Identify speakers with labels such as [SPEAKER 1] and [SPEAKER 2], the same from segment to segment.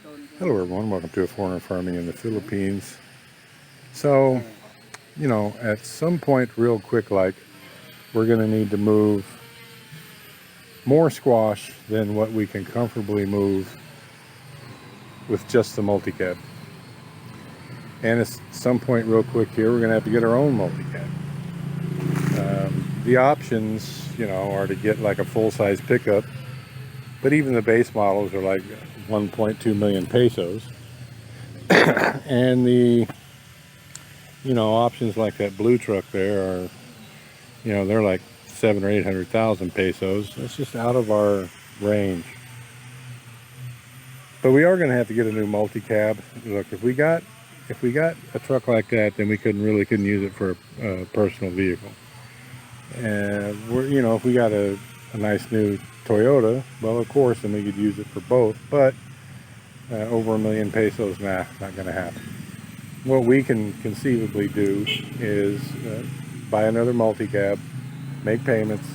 [SPEAKER 1] Hello everyone, welcome to A Foreigner Farming in the Philippines. So, at some point real quick we're going to need to move more squash than what we can comfortably move with just the multicab. And at some point real quick here, we're going to have to get our own multicab. The options, are to get like a full-size pickup, but even the base models are like 1.2 million pesos. And the options like that blue truck there are, they're like 700 or 800,000 pesos. That's just out of our range. But we are going to have to get a new multi-cab. Look, if we got a truck like that, then we couldn't use it for a personal vehicle. And if we got a nice new Toyota, well, of course, then we could use it for both. But over 1 million pesos, nah, not going to happen. What we can conceivably do is buy another multi-cab, make payments,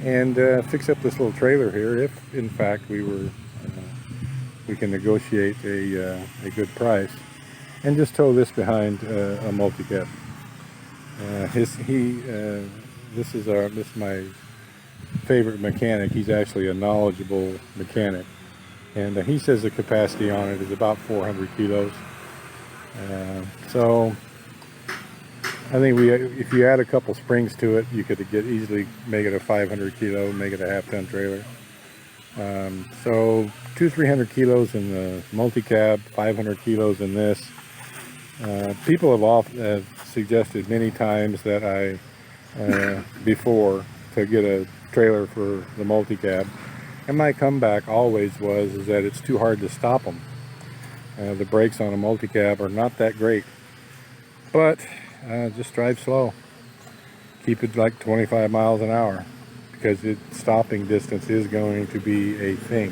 [SPEAKER 1] and fix up this little trailer here if, in fact, we can negotiate a good price, and just tow this behind a multi-cab. This is my favorite mechanic. He's actually a knowledgeable mechanic, and he says the capacity on it is about 400 kilos. So I think if you add a couple springs to it, you could easily make it a 500 kilo, make it a half-ton trailer. So 200-300 kilos in the multi-cab, 500 kilos in this. People have suggested many times that before to get a trailer for the multi-cab, and my comeback always is that it's too hard to stop them. The brakes on a multi-cab are not that great, but just drive slow. Keep it like 25 miles an hour, because stopping distance is going to be a thing.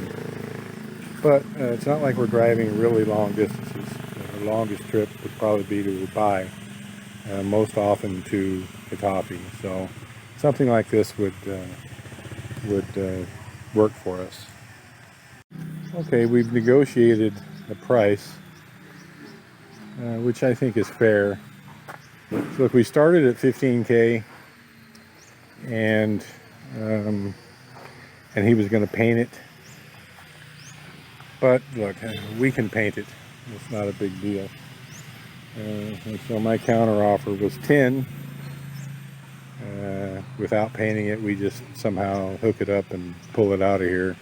[SPEAKER 1] But it's not like we're driving really long distances. The longest trip would probably be to Dubai, most often to Katapi. So something like this would work for us. Okay, we've negotiated the price, which I think is fair. So if we started at 15K, and he was going to paint it, but look, we can paint it. It's not a big deal. And so my counter offer was 10. Without painting it, we just somehow hook it up and pull it out of here.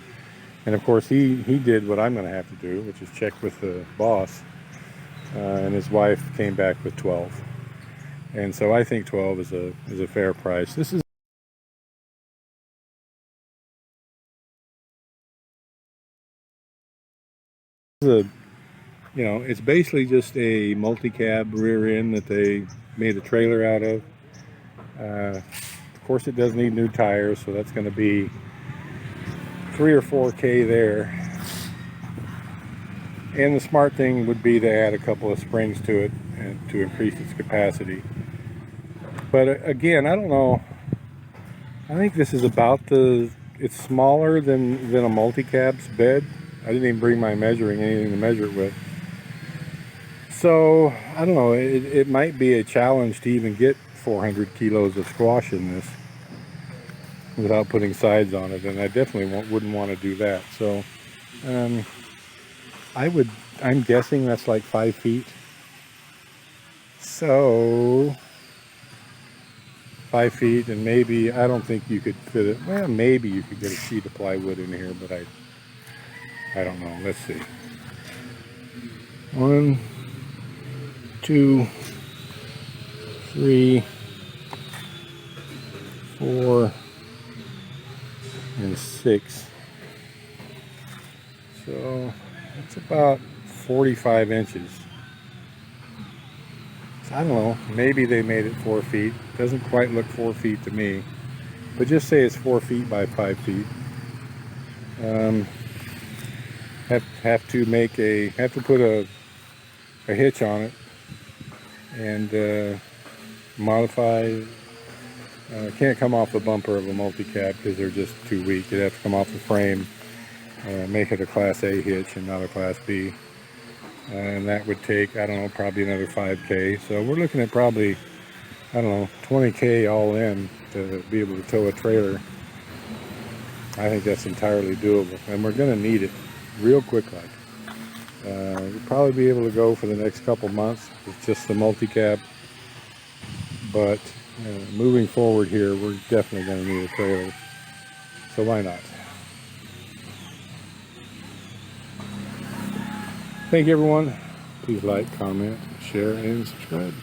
[SPEAKER 1] And of course, he did what I'm going to have to do, which is check with the boss. And his wife came back with 12. And so I think 12 is a fair price. This is it's basically just a multi-cab rear end that they made a trailer out of. Of course, it does need new tires, so that's going to be 3 or 4K there. And the smart thing would be to add a couple of springs to it and to increase its capacity. But again, I don't know. I think this is it's smaller than a multi-cab's bed. I didn't even bring my anything to measure it with. So, I don't know, it might be a challenge to even get 400 kilos of squash in this without putting sides on it, and I definitely wouldn't want to do that. So, I'm guessing that's like 5 feet. So, 5 feet, and maybe, I don't think you could fit it. Well, maybe you could get a sheet of plywood in here, but I don't know. Let's see. 1, 2, 3, 4, and 6. So it's about 45 inches. So I don't know, maybe they made it 4 feet. Doesn't quite look 4 feet to me, but just say it's 4 feet by 5 feet. Have to put a hitch on it and modify. Can't come off the bumper of a multi-cab because they're just too weak. It'd have to come off the frame. make it a Class A hitch and not a Class B. And that would take, I don't know, probably another 5K. So we're looking at probably, I don't know, 20K all in to be able to tow a trailer. I think that's entirely doable, and we're going to need it real quick like. We'll probably be able to go for the next couple months with just the multi-cab, but moving forward here, we're definitely going to need a trailer, so why not? Thank you, everyone. Please like, comment, share, and subscribe.